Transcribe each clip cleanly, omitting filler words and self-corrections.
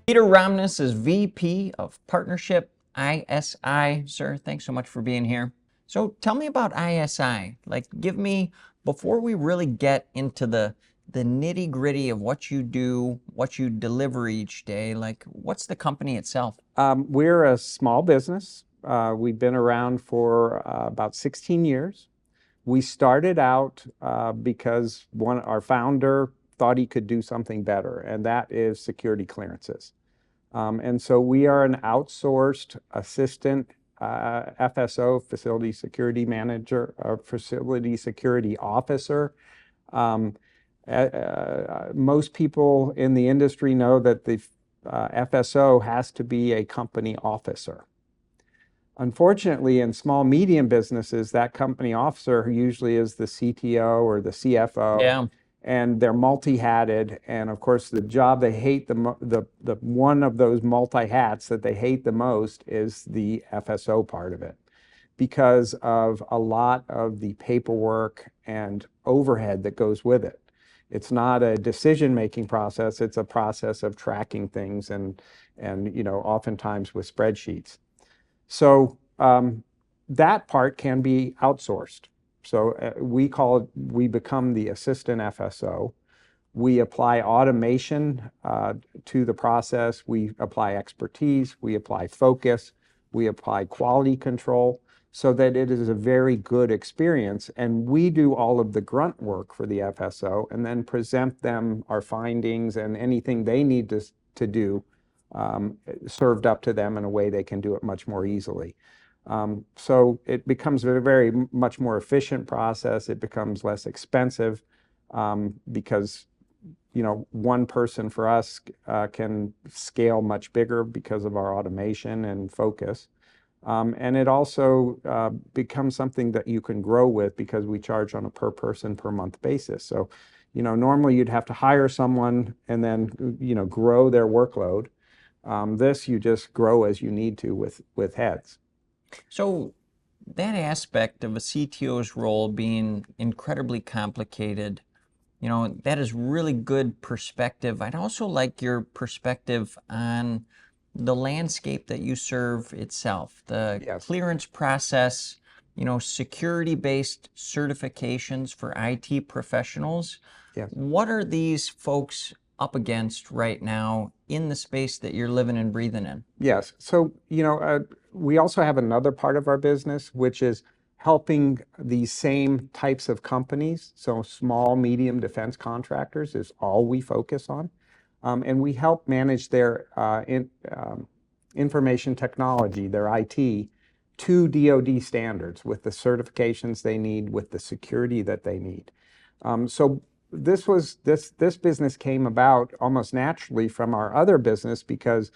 Peter Romness is VP of Partnership ISI. Sir, thanks so much for being here. So tell me about ISI. Give me, before we really get into the nitty gritty of what you do, what you deliver each day, what's the company itself? We're a small business. We've been around for about 16 years. We started out because our founder thought he could do something better, and that is security clearances. And so we are an outsourced assistant FSO, facility security manager, or facility security officer. Most people in the industry know that the FSO has to be a company officer. Unfortunately, in small, medium businesses, that company officer usually is the CTO or the CFO. Yeah. And they're multi-hatted, and of course the job they hate the one of those multi-hats that they hate the most is the FSO part of it, because of a lot of the paperwork and overhead that goes with it. It's not a decision-making process, it's a process of tracking things and oftentimes with spreadsheets. So that part can be outsourced. So we become the assistant FSO. We apply automation to the process. We apply expertise. We apply focus. We apply quality control so that it is a very good experience. And we do all of the grunt work for the FSO and then present them our findings and anything they need to do served up to them in a way they can do it much more easily. So it becomes a very much more efficient process. It becomes less expensive because one person for us can scale much bigger because of our automation and focus. And it also becomes something that you can grow with because we charge on a per person per month basis. So normally you'd have to hire someone and then grow their workload. This you just grow as you need to with heads. So that aspect of a CTO's role being incredibly complicated, that is really good perspective. I'd also like your perspective on the landscape that you serve itself, the Yes. clearance process, security-based certifications for IT professionals. Yes. What are these folks up against right now in the space that you're living and breathing in? Yes. So, we also have another part of our business, which is helping these same types of companies. So small, medium defense contractors is all we focus on. And we help manage their information technology, their IT, to DoD standards with the certifications they need, with the security that they need. So this business came about almost naturally from our other business because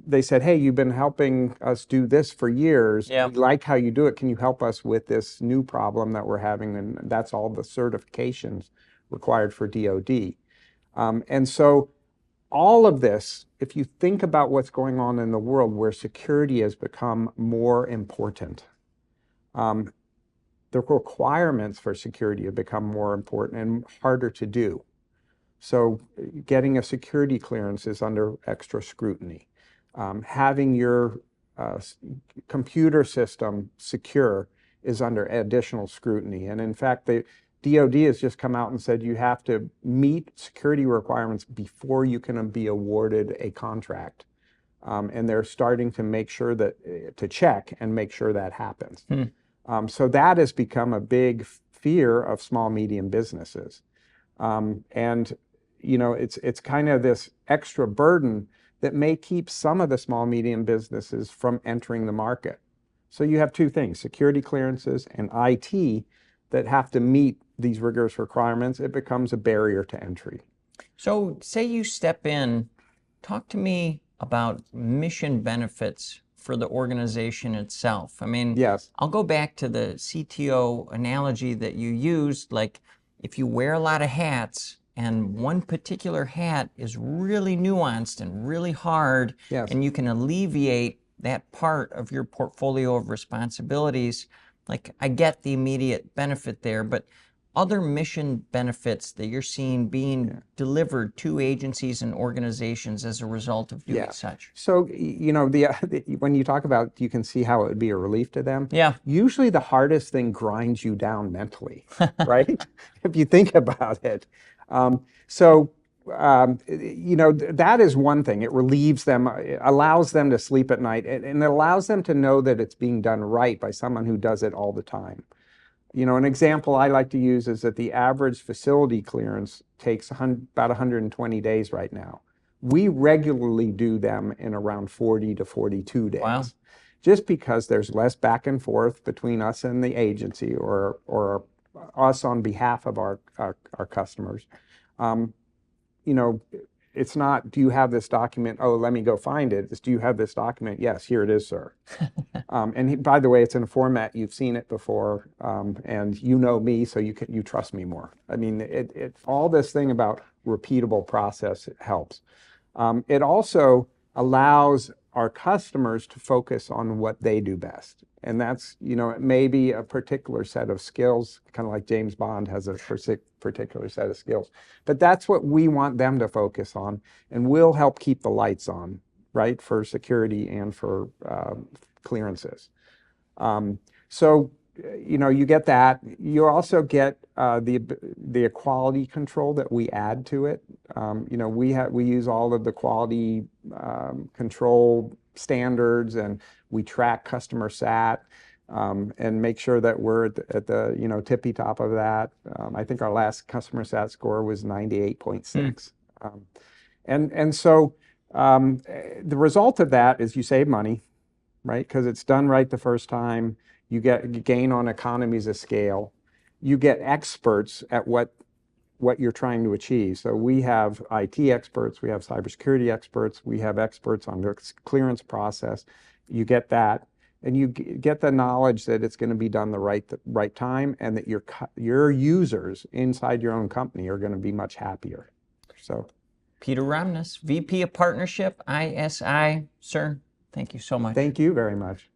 they said, hey, you've been helping us do this for years. Yeah. We like how you do it. Can you help us with this new problem that we're having? And that's all the certifications required for DoD. And so all of this, if you think about what's going on in the world where security has become more important, the requirements for security have become more important and harder to do. So getting a security clearance is under extra scrutiny. Having your computer system secure is under additional scrutiny. And in fact, the DoD has just come out and said you have to meet security requirements before you can be awarded a contract. And they're starting to make sure to check and make sure that happens. So that has become a big fear of small, medium businesses. And it's kind of this extra burden that may keep some of the small, medium businesses from entering the market. So you have two things, security clearances and IT that have to meet these rigorous requirements. It becomes a barrier to entry. So say you step in, talk to me about mission benefits for the organization itself. I mean, yes. I'll go back to the CTO analogy that you used, like if you wear a lot of hats and one particular hat is really nuanced and really hard, yes. and you can alleviate that part of your portfolio of responsibilities, like I get the immediate benefit there, but other mission benefits that you're seeing being delivered to agencies and organizations as a result of doing such? So, when you talk about, you can see how it would be a relief to them. Yeah. Usually the hardest thing grinds you down mentally, right? If you think about it. That is one thing. It relieves them, it allows them to sleep at night, and it allows them to know that it's being done right by someone who does it all the time. An example I like to use is that the average facility clearance takes about 120 days right now. We regularly do them in around 40 to 42 days. Wow. Just because there's less back and forth between us and the agency or us on behalf of our customers. It's not, do you have this document? Oh, let me go find it. It's, do you have this document? Yes, here it is, sir. By the way, it's in a format, you've seen it before, and you know me, so you trust me more. I mean, all this thing about repeatable process helps. It also allows our customers to focus on what they do best. And that's, it may be a particular set of skills, kind of like James Bond has a particular set of skills. But that's what we want them to focus on, and we'll help keep the lights on, right, for security and for clearances. You get that. You also get the quality control that we add to it. We use all of the quality control standards, and we track customer sat and make sure that we're at the tippy top of that. I think our last customer sat score was 98.6. The result of that is you save money, right? Because it's done right the first time. You gain on economies of scale. You get experts at what you're trying to achieve. So we have IT experts, we have cybersecurity experts, we have experts on the clearance process. You get that, and you get the knowledge that it's going to be done the right time, and that your users inside your own company are going to be much happier. So, Peter Romness, VP of Partnership, ISI. Sir, thank you so much. Thank you very much.